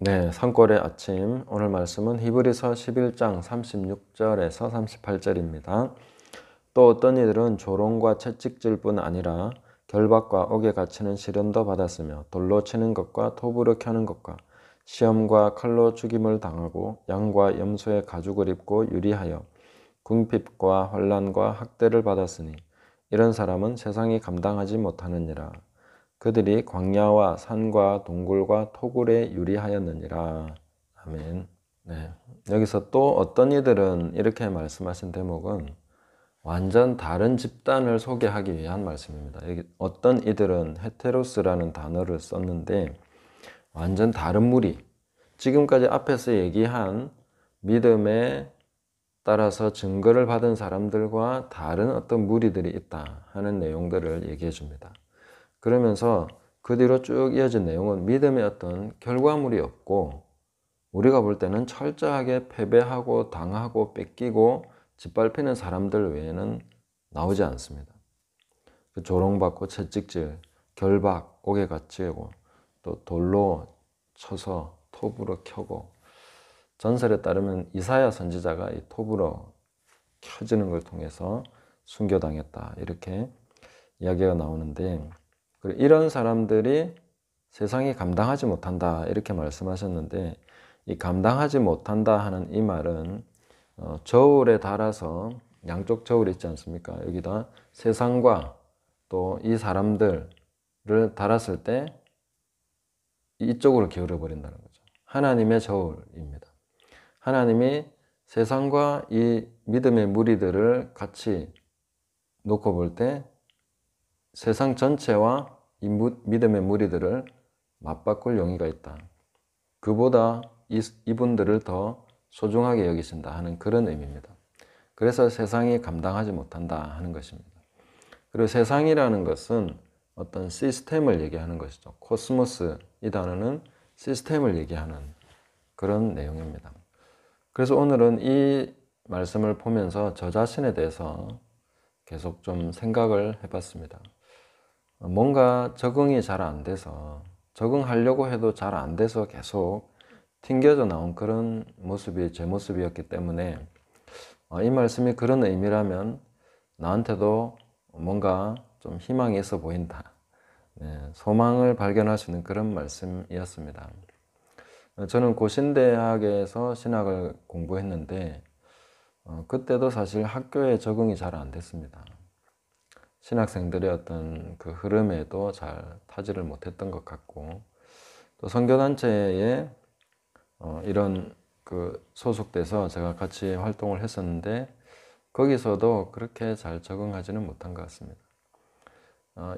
네, 산골의 아침. 오늘 말씀은 히브리서 11장 36절에서 38절입니다. 또 어떤 이들은 조롱과 채찍질뿐 아니라 결박과 옥에 갇히는 시련도 받았으며 돌로 치는 것과 톱으로 켜는 것과 시험과 칼로 죽임을 당하고 양과 염소의 가죽을 입고 유리하여 궁핍과 환난과 학대를 받았으니 이런 사람은 세상이 감당하지 못하느니라. 그들이 광야와 산과 동굴과 토굴에 유리하였느니라. 아멘. 네. 여기서 또 어떤 이들은 이렇게 말씀하신 대목은 완전 다른 집단을 소개하기 위한 말씀입니다. 여기 어떤 이들은 헤테로스라는 단어를 썼는데 완전 다른 무리, 지금까지 앞에서 얘기한 믿음에 따라서 증거를 받은 사람들과 다른 어떤 무리들이 있다 하는 내용들을 얘기해 줍니다. 그러면서 그 뒤로 쭉 이어진 내용은 믿음의 어떤 결과물이 없고 우리가 볼 때는 철저하게 패배하고 당하고 뺏기고 짓밟히는 사람들 외에는 나오지 않습니다. 조롱받고 채찍질, 결박, 옥에 갇히고 또 돌로 쳐서 톱으로 켜고 전설에 따르면 이사야 선지자가 이 톱으로 켜지는 걸 통해서 순교당했다 이렇게 이야기가 나오는데 이런 사람들이 세상이 감당하지 못한다 이렇게 말씀하셨는데 이 감당하지 못한다 하는 이 말은 저울에 달아서 양쪽 저울 있지 않습니까? 여기다 세상과 또 이 사람들을 달았을 때 이쪽으로 기울어 버린다는 거죠. 하나님의 저울입니다. 하나님이 세상과 이 믿음의 무리들을 같이 놓고 볼 때 세상 전체와 이 믿음의 무리들을 맞바꿀 용의가 있다. 그보다 이분들을 더 소중하게 여기신다 하는 그런 의미입니다. 그래서 세상이 감당하지 못한다 하는 것입니다. 그리고 세상이라는 것은 어떤 시스템을 얘기하는 것이죠. 코스모스 이 단어는 시스템을 얘기하는 그런 내용입니다. 그래서 오늘은 이 말씀을 보면서 저 자신에 대해서 계속 좀 생각을 해봤습니다. 뭔가 적응이 잘 안 돼서 적응하려고 해도 잘 안 돼서 계속 튕겨져 나온 그런 모습이 제 모습이었기 때문에 이 말씀이 그런 의미라면 나한테도 뭔가 좀 희망이 있어 보인다. 소망을 발견할 수 있는 그런 말씀이었습니다. 저는 고신대학에서 신학을 공부했는데 그때도 사실 학교에 적응이 잘 안 됐습니다. 신학생들의 어떤 그 흐름에도 잘 타지를 못했던 것 같고 또 선교단체에 이런 그 소속돼서 제가 같이 활동을 했었는데 거기서도 그렇게 잘 적응하지는 못한 것 같습니다.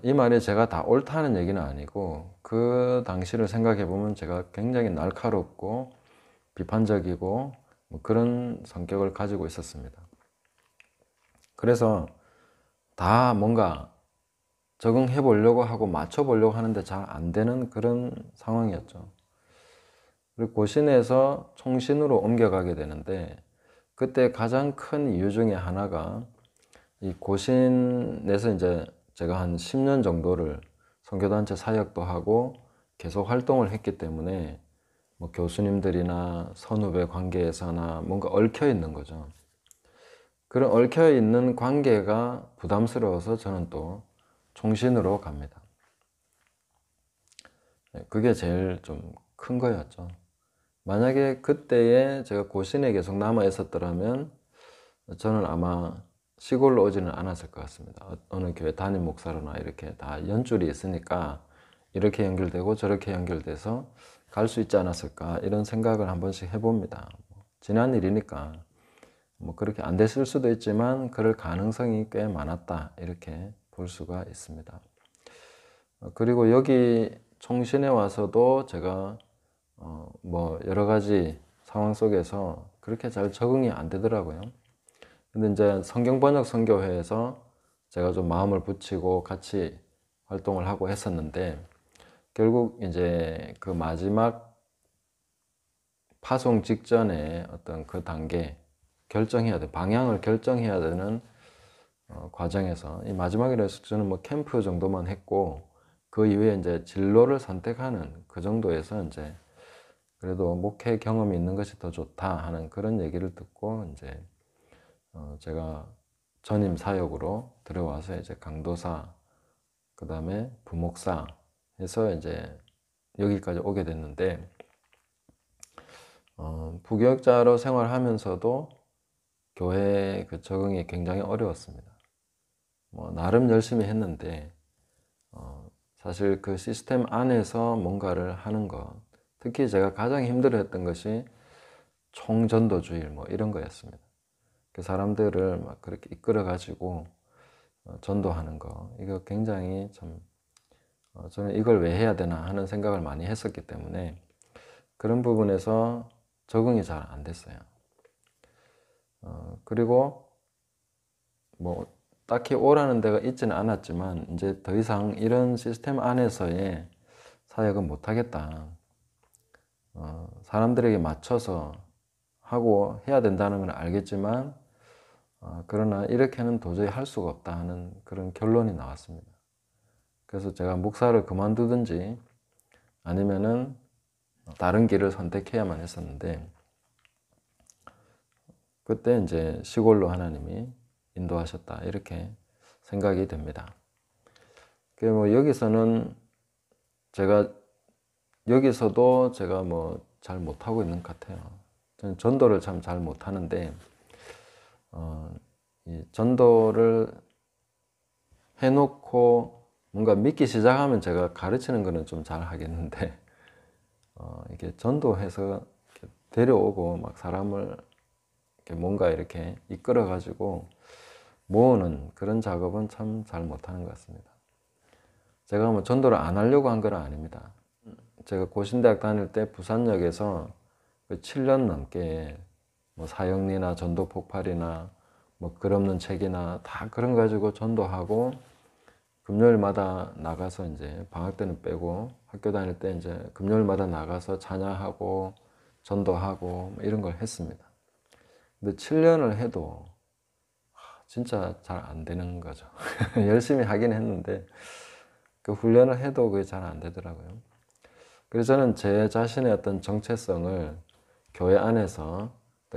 이 말이 제가 다 옳다는 얘기는 아니고 그 당시를 생각해 보면 제가 굉장히 날카롭고 비판적이고 뭐 그런 성격을 가지고 있었습니다. 그래서 다 뭔가 적응해 보려고 하고 맞춰 보려고 하는데 잘 안 되는 그런 상황이었죠. 그리고 고신에서 총신으로 옮겨가게 되는데 그때 가장 큰 이유 중에 하나가 이 고신에서 이제 제가 한 10년 정도를 선교단체 사역도 하고 계속 활동을 했기 때문에 뭐 교수님들이나 선후배 관계에서나 뭔가 얽혀 있는 거죠. 그런 얽혀 있는 관계가 부담스러워서 저는 또 총신으로 갑니다. 그게 제일 좀 큰 거였죠. 만약에 그때에 제가 고신에 계속 남아 있었더라면 저는 아마 시골로 오지는 않았을 것 같습니다. 어느 교회 담임 목사로나 이렇게 다 연줄이 있으니까 이렇게 연결되고 저렇게 연결돼서 갈 수 있지 않았을까 이런 생각을 한 번씩 해봅니다. 지난 일이니까 뭐 그렇게 안 됐을 수도 있지만 그럴 가능성이 꽤 많았다 이렇게 볼 수가 있습니다. 그리고 여기 총신에 와서도 제가 뭐 여러 가지 상황 속에서 그렇게 잘 적응이 안 되더라고요. 근데 이제 성경번역 선교회에서 제가 좀 마음을 붙이고 같이 활동을 하고 했었는데 결국 이제 그 마지막 파송 직전에 어떤 그 단계 결정해야 돼 방향을 결정해야 되는 과정에서 이 마지막이라 해서 저는 뭐 캠프 정도만 했고 그 이후에 이제 진로를 선택하는 그 정도에서 이제 그래도 목회 경험이 있는 것이 더 좋다 하는 그런 얘기를 듣고 이제 제가 전임 사역으로 들어와서 이제 강도사, 그 다음에 부목사 해서 이제 여기까지 오게 됐는데, 부교육자로 생활하면서도 교회 그 적응이 굉장히 어려웠습니다. 나름 열심히 했는데, 사실 그 시스템 안에서 뭔가를 하는 것, 특히 제가 가장 힘들어했던 것이 총전도주의 이런 거였습니다. 그 사람들을 막 그렇게 이끌어가지고 전도하는 거, 이거 굉장히 참 저는 이걸 왜 해야 되나 하는 생각을 많이 했었기 때문에 그런 부분에서 적응이 잘 안 됐어요. 그리고 딱히 오라는 데가 있지는 않았지만 이제 더 이상 이런 시스템 안에서의 사역은 못 하겠다. 사람들에게 맞춰서 하고 해야 된다는 건 알겠지만 그러나 이렇게는 도저히 할 수가 없다 하는 그런 결론이 나왔습니다. 그래서 제가 목사를 그만두든지 아니면은 다른 길을 선택해야만 했었는데, 그때 이제 시골로 하나님이 인도하셨다 이렇게 생각이 됩니다. 여기서는 여기서도 제가 잘 못하고 있는 것 같아요. 저는 전도를 참 잘 못하는데, 이 전도를 해놓고 뭔가 믿기 시작하면 제가 가르치는 거는 좀 잘 하겠는데, 이게 전도해서 이렇게 데려오고 막 사람을 이렇게 뭔가 이렇게 이끌어가지고 모으는 그런 작업은 참 잘 못하는 것 같습니다. 제가 전도를 안 하려고 한 건 아닙니다. 제가 고신대학 다닐 때 부산역에서 7년 넘게 사형리나 전도 폭발이나 글 없는 책이나 다 그런 거 가지고 전도하고, 금요일마다 나가서 이제 방학 때는 빼고 학교 다닐 때 이제 금요일마다 나가서 찬양하고 전도하고 이런 걸 했습니다. 근데 7년을 해도 진짜 잘 안 되는 거죠. 열심히 하긴 했는데 그 훈련을 해도 그게 잘 안 되더라고요. 그래서 저는 제 자신의 어떤 정체성을 교회 안에서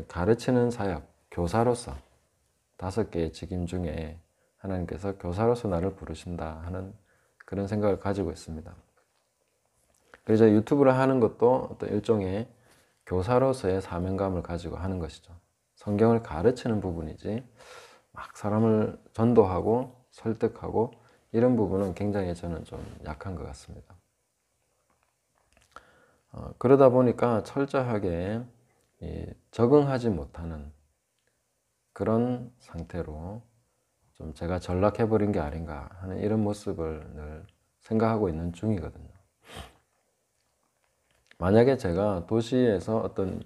가르치는 사역, 교사로서 5개의 직임 중에 하나님께서 교사로서 나를 부르신다 하는 그런 생각을 가지고 있습니다. 그래서 유튜브를 하는 것도 어떤 일종의 교사로서의 사명감을 가지고 하는 것이죠. 성경을 가르치는 부분이지 막 사람을 전도하고 설득하고 이런 부분은 굉장히 저는 좀 약한 것 같습니다. 그러다 보니까 철저하게 적응하지 못하는 그런 상태로 좀 제가 전락해버린 게 아닌가 하는 이런 모습을 늘 생각하고 있는 중이거든요. 만약에 제가 도시에서 어떤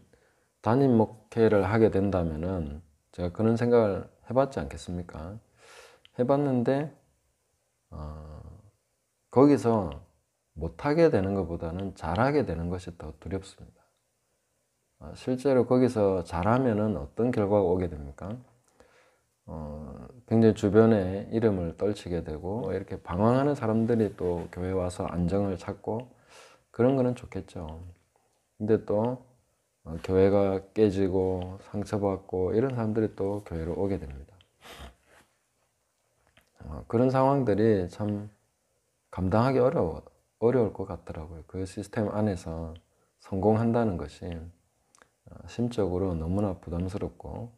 담임 목회를 하게 된다면은 제가 그런 생각을 해봤지 않겠습니까? 해봤는데 거기서 못하게 되는 것보다는 잘하게 되는 것이 더 두렵습니다. 실제로 거기서 잘하면은 어떤 결과가 오게 됩니까? 굉장히 주변에 이름을 떨치게 되고 이렇게 방황하는 사람들이 또 교회 와서 안정을 찾고 그런 거는 좋겠죠. 근데 또 교회가 깨지고 상처받고 이런 사람들이 또 교회로 오게 됩니다. 그런 상황들이 참 감당하기 어려울 것 같더라고요. 그 시스템 안에서 성공한다는 것이 심적으로 너무나 부담스럽고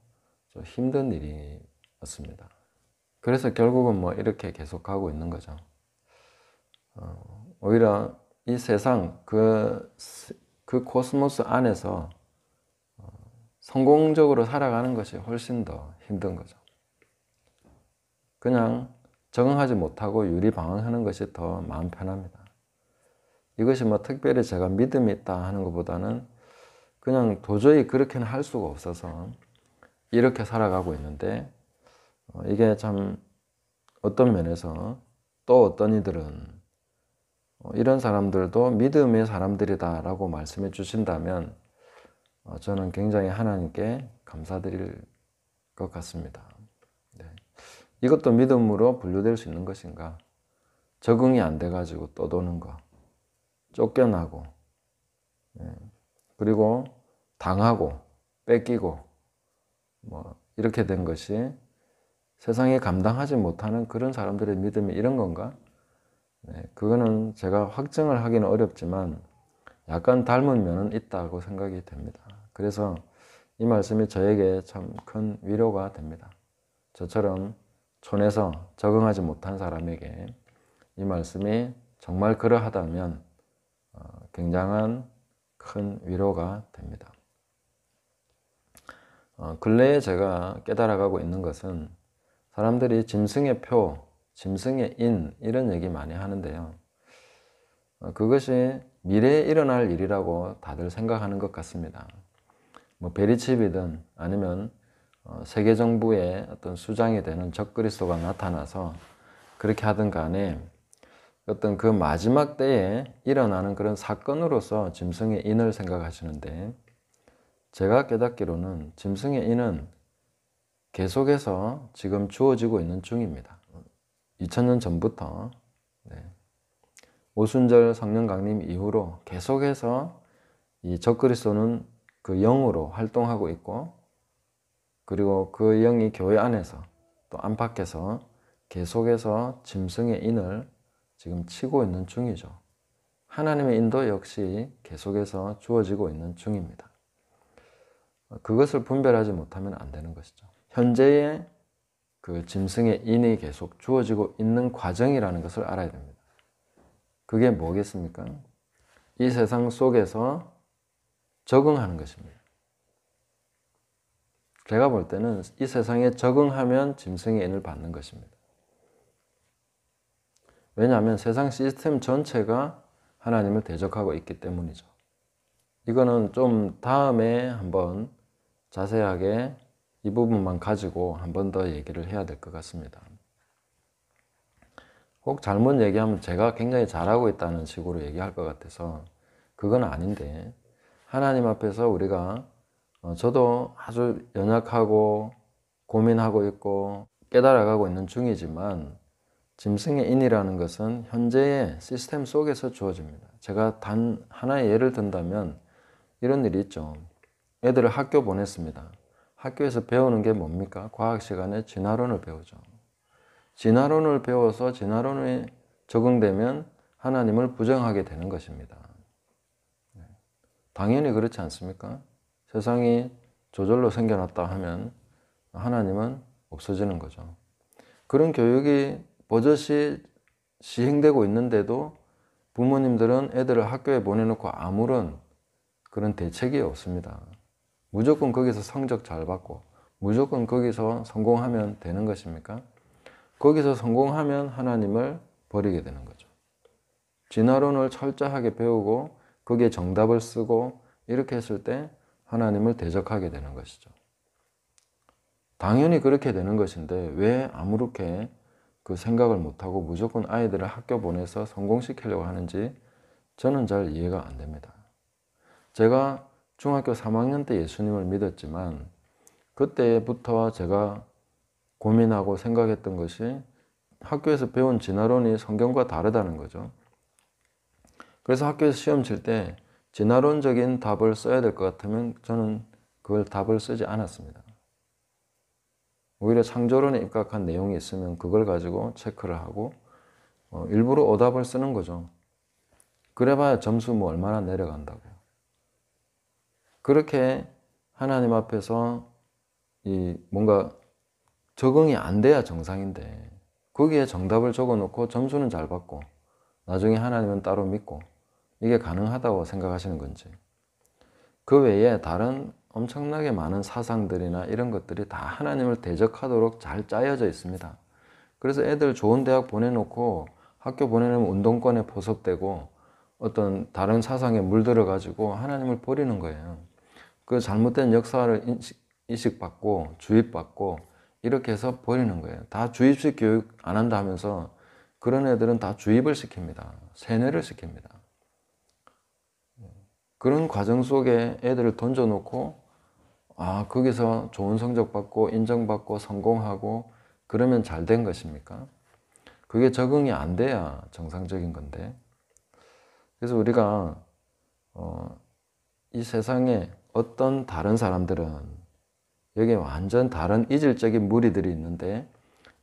좀 힘든 일이었습니다. 그래서 결국은 이렇게 계속하고 있는 거죠. 오히려 이 세상, 그 코스모스 안에서 성공적으로 살아가는 것이 훨씬 더 힘든 거죠. 그냥 적응하지 못하고 유리방황하는 것이 더 마음 편합니다. 이것이 특별히 제가 믿음이 있다 하는 것보다는 그냥 도저히 그렇게는 할 수가 없어서 이렇게 살아가고 있는데, 이게 참 어떤 면에서 또 어떤 이들은 이런 사람들도 믿음의 사람들이다 라고 말씀해 주신다면 저는 굉장히 하나님께 감사드릴 것 같습니다. 네. 이것도 믿음으로 분류될 수 있는 것인가? 적응이 안 돼가지고 떠도는 거, 쫓겨나고, 네. 그리고 당하고 뺏기고 뭐 이렇게 된 것이 세상이 감당하지 못하는 그런 사람들의 믿음이 이런 건가? 네, 그거는 제가 확증을 하기는 어렵지만 약간 닮은 면은 있다고 생각이 됩니다. 그래서 이 말씀이 저에게 참 큰 위로가 됩니다. 저처럼 촌에서 적응하지 못한 사람에게 이 말씀이 정말 그러하다면 굉장한 큰 위로가 됩니다. 근래에 제가 깨달아가고 있는 것은 사람들이 짐승의 표, 짐승의 인 이런 얘기 많이 하는데요. 그것이 미래에 일어날 일이라고 다들 생각하는 것 같습니다. 뭐 베리칩이든 아니면 세계 정부의 어떤 수장이 되는 적그리스도가 나타나서 그렇게 하든 간에 어떤 그 마지막 때에 일어나는 그런 사건으로서 짐승의 인을 생각하시는데 제가 깨닫기로는 짐승의 인은 계속해서 지금 주어지고 있는 중입니다. 2000년 전부터 오순절 성령 강림 이후로 계속해서 이 적그리스도는 그 영으로 활동하고 있고 그리고 그 영이 교회 안에서 또 안팎에서 계속해서 짐승의 인을 지금 치고 있는 중이죠. 하나님의 인도 역시 계속해서 주어지고 있는 중입니다. 그것을 분별하지 못하면 안 되는 것이죠. 현재의 그 짐승의 인이 계속 주어지고 있는 과정이라는 것을 알아야 됩니다. 그게 뭐겠습니까? 이 세상 속에서 적응하는 것입니다. 제가 볼 때는 이 세상에 적응하면 짐승의 인을 받는 것입니다. 왜냐하면 세상 시스템 전체가 하나님을 대적하고 있기 때문이죠. 이거는 좀 다음에 한번 자세하게 이 부분만 가지고 한 번 더 얘기를 해야 될 것 같습니다. 꼭 잘못 얘기하면 제가 굉장히 잘하고 있다는 식으로 얘기할 것 같아서 그건 아닌데 하나님 앞에서 우리가 저도 아주 연약하고 고민하고 있고 깨달아가고 있는 중이지만 짐승의 인이라는 것은 현재의 시스템 속에서 주어집니다. 제가 단 하나의 예를 든다면 이런 일이 있죠. 애들을 학교 보냈습니다. 학교에서 배우는 게 뭡니까? 과학 시간에 진화론을 배우죠. 진화론을 배워서 진화론에 적응되면 하나님을 부정하게 되는 것입니다. 당연히 그렇지 않습니까? 세상이 저절로 생겨났다 하면 하나님은 없어지는 거죠. 그런 교육이 버젓이 시행되고 있는데도 부모님들은 애들을 학교에 보내놓고 아무런 그런 대책이 없습니다. 무조건 거기서 성적 잘 받고 무조건 거기서 성공하면 되는 것입니까? 거기서 성공하면 하나님을 버리게 되는 거죠. 진화론을 철저하게 배우고 거기에 정답을 쓰고 이렇게 했을 때 하나님을 대적하게 되는 것이죠. 당연히 그렇게 되는 것인데 왜 아무렇게 그 생각을 못하고 무조건 아이들을 학교 보내서 성공시키려고 하는지 저는 잘 이해가 안 됩니다. 제가 중학교 3학년 때 예수님을 믿었지만 그때부터 제가 고민하고 생각했던 것이 학교에서 배운 진화론이 성경과 다르다는 거죠. 그래서 학교에서 시험 칠 때 진화론적인 답을 써야 될 것 같으면 저는 그걸 답을 쓰지 않았습니다. 오히려 창조론에 입각한 내용이 있으면 그걸 가지고 체크를 하고 일부러 오답을 쓰는 거죠. 그래봐야 점수 뭐 얼마나 내려간다고요. 그렇게 하나님 앞에서 이 뭔가 적응이 안 돼야 정상인데 거기에 정답을 적어놓고 점수는 잘 받고 나중에 하나님은 따로 믿고 이게 가능하다고 생각하시는 건지 그 외에 다른 엄청나게 많은 사상들이나 이런 것들이 다 하나님을 대적하도록 잘 짜여져 있습니다. 그래서 애들 좋은 대학 보내놓고 학교 보내놓으면 운동권에 포섭되고 어떤 다른 사상에 물들어 가지고 하나님을 버리는 거예요. 그 잘못된 역사를 인식받고 주입받고 이렇게 해서 버리는 거예요. 다 주입식 교육 안 한다 하면서 그런 애들은 다 주입을 시킵니다. 세뇌를 시킵니다. 그런 과정 속에 애들을 던져놓고 거기서 좋은 성적 받고 인정받고 성공하고 그러면 잘 된 것입니까? 그게 적응이 안 돼야 정상적인 건데 그래서 우리가 이 세상에 어떤 다른 사람들은 여기 완전 다른 이질적인 무리들이 있는데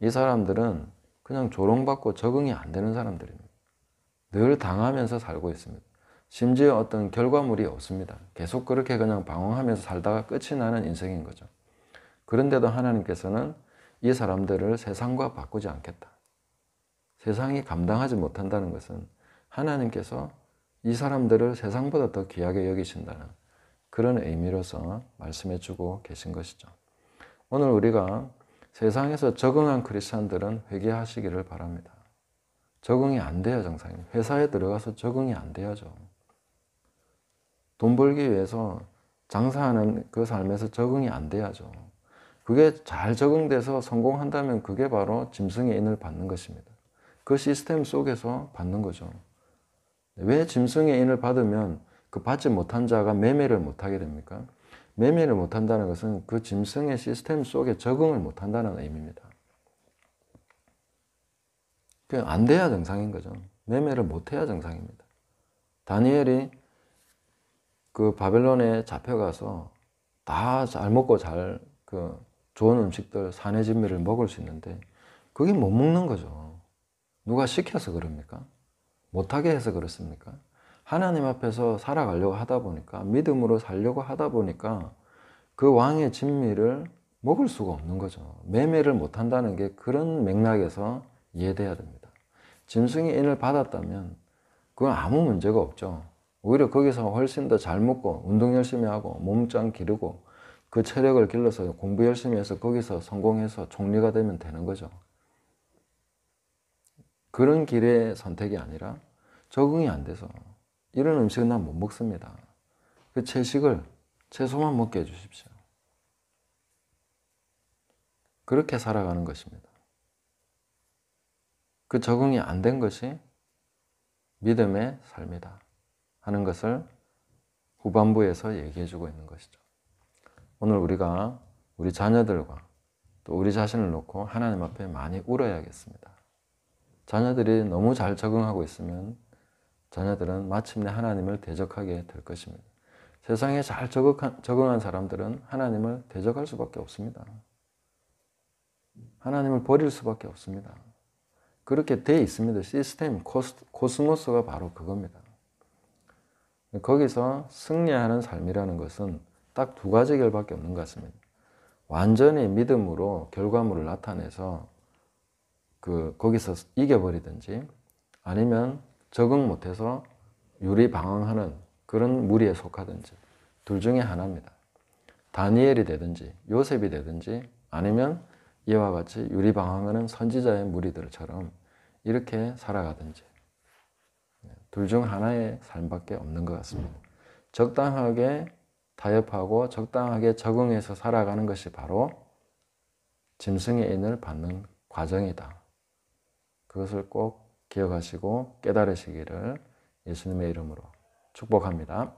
이 사람들은 그냥 조롱받고 적응이 안 되는 사람들입니다. 늘 당하면서 살고 있습니다. 심지어 어떤 결과물이 없습니다. 계속 그렇게 그냥 방황하면서 살다가 끝이 나는 인생인 거죠. 그런데도 하나님께서는 이 사람들을 세상과 바꾸지 않겠다. 세상이 감당하지 못한다는 것은 하나님께서 이 사람들을 세상보다 더 귀하게 여기신다는 그런 의미로서 말씀해 주고 계신 것이죠. 오늘 우리가 세상에서 적응한 크리스찬들은 회개하시기를 바랍니다. 적응이 안 돼요, 정상님. 회사에 들어가서 적응이 안 돼야죠. 돈 벌기 위해서 장사하는 그 삶에서 적응이 안 돼야죠. 그게 잘 적응돼서 성공한다면 그게 바로 짐승의 인을 받는 것입니다. 그 시스템 속에서 받는 거죠. 왜 짐승의 인을 받으면 그 받지 못한 자가 매매를 못하게 됩니까? 매매를 못한다는 것은 그 짐승의 시스템 속에 적응을 못한다는 의미입니다. 안 돼야 정상인 거죠. 매매를 못해야 정상입니다. 다니엘이 그 바벨론에 잡혀가서 다 잘 먹고 잘 좋은 음식들, 산의 진미를 먹을 수 있는데 그게 못 먹는 거죠. 누가 시켜서 그럽니까? 못하게 해서 그렇습니까? 하나님 앞에서 살아가려고 하다 보니까, 믿음으로 살려고 하다 보니까 그 왕의 진미를 먹을 수가 없는 거죠. 매매를 못한다는 게 그런 맥락에서 이해돼야 됩니다. 짐승의 인을 받았다면 그건 아무 문제가 없죠. 오히려 거기서 훨씬 더 잘 먹고 운동 열심히 하고 몸짱 기르고 그 체력을 길러서 공부 열심히 해서 거기서 성공해서 총리가 되면 되는 거죠. 그런 길의 선택이 아니라 적응이 안 돼서 이런 음식은 난 못 먹습니다. 그 채식을 채소만 먹게 해주십시오. 그렇게 살아가는 것입니다. 그 적응이 안 된 것이 믿음의 삶이다 하는 것을 후반부에서 얘기해주고 있는 것이죠. 오늘 우리가 우리 자녀들과 또 우리 자신을 놓고 하나님 앞에 많이 울어야겠습니다. 자녀들이 너무 잘 적응하고 있으면 자녀들은 마침내 하나님을 대적하게 될 것입니다. 세상에 잘 적응한 사람들은 하나님을 대적할 수밖에 없습니다. 하나님을 버릴 수밖에 없습니다. 그렇게 돼 있습니다. 시스템, 코스모스가 바로 그겁니다. 거기서 승리하는 삶이라는 것은 딱 두 가지 결밖에 없는 것 같습니다. 완전히 믿음으로 결과물을 나타내서 거기서 이겨버리든지 아니면 적응 못해서 유리방황하는 그런 무리에 속하든지 둘 중에 하나입니다. 다니엘이 되든지 요셉이 되든지 아니면 이와 같이 유리방황하는 선지자의 무리들처럼 이렇게 살아가든지 둘 중 하나의 삶밖에 없는 것 같습니다. 적당하게 타협하고 적당하게 적응해서 살아가는 것이 바로 짐승의 인을 받는 과정이다. 그것을 꼭 기억하시고 깨달으시기를 예수님의 이름으로 축복합니다.